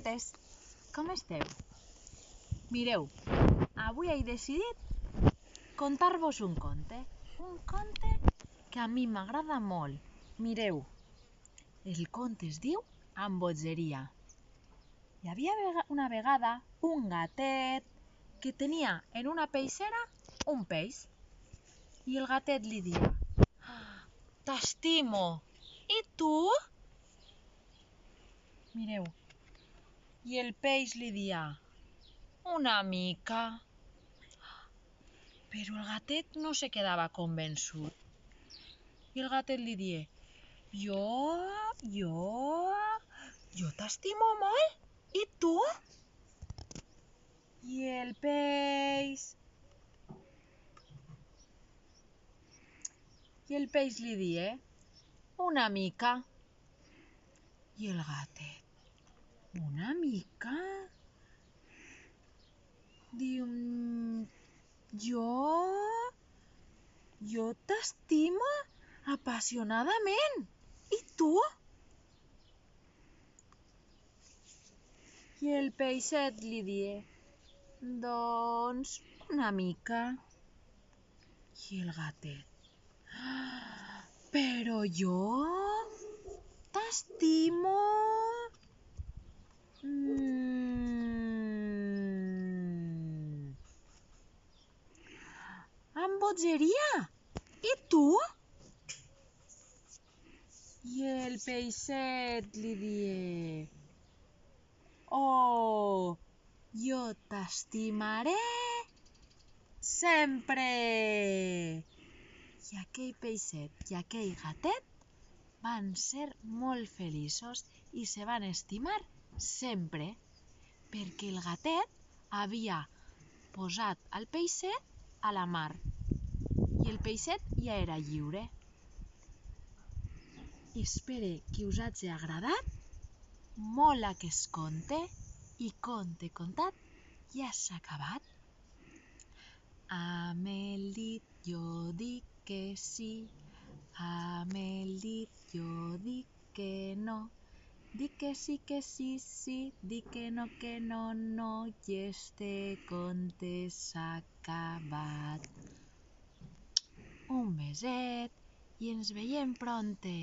Contetes, com esteu? Mireu, avui he decidit contar-vos un conte que a mi m'agrada molt. Mireu, el conte es diu Amb bogeria. Hi havia una vegada un gatet que tenia en una peixera un peix i el gatet li dia: «T'estimo, i tu?» Mireu, i el peix li dia: «Una mica». Però el gatet no se quedava convençut. I el gatet li die: Jo t'estimo molt, i tu?» I el peix li die: «Una mica». I el gatet: «Una mica?» Diu: Jo t'estimo apassionadament, i tu?» I el peixet li die: «Doncs una mica». I el gatet: «Però jo t'estimo amb bogeria, i tu?» I el peixet li die: «Oh, jo t'estimaré sempre». I aquell peixet i aquell gatet van ser molt feliços i se van estimar sempre, perquè el gatet havia posat el peixet a la mar i el peixet ja era lliure. Espero que us hagi agradat molt aquest conte i conte contat ja s'ha acabat. Amb el dit jo dic que sí, amb el dit jo dic que no, dic que sí, sí, dic que no, no, i este conte s'ha acabat. Un beset i ens veiem pronte!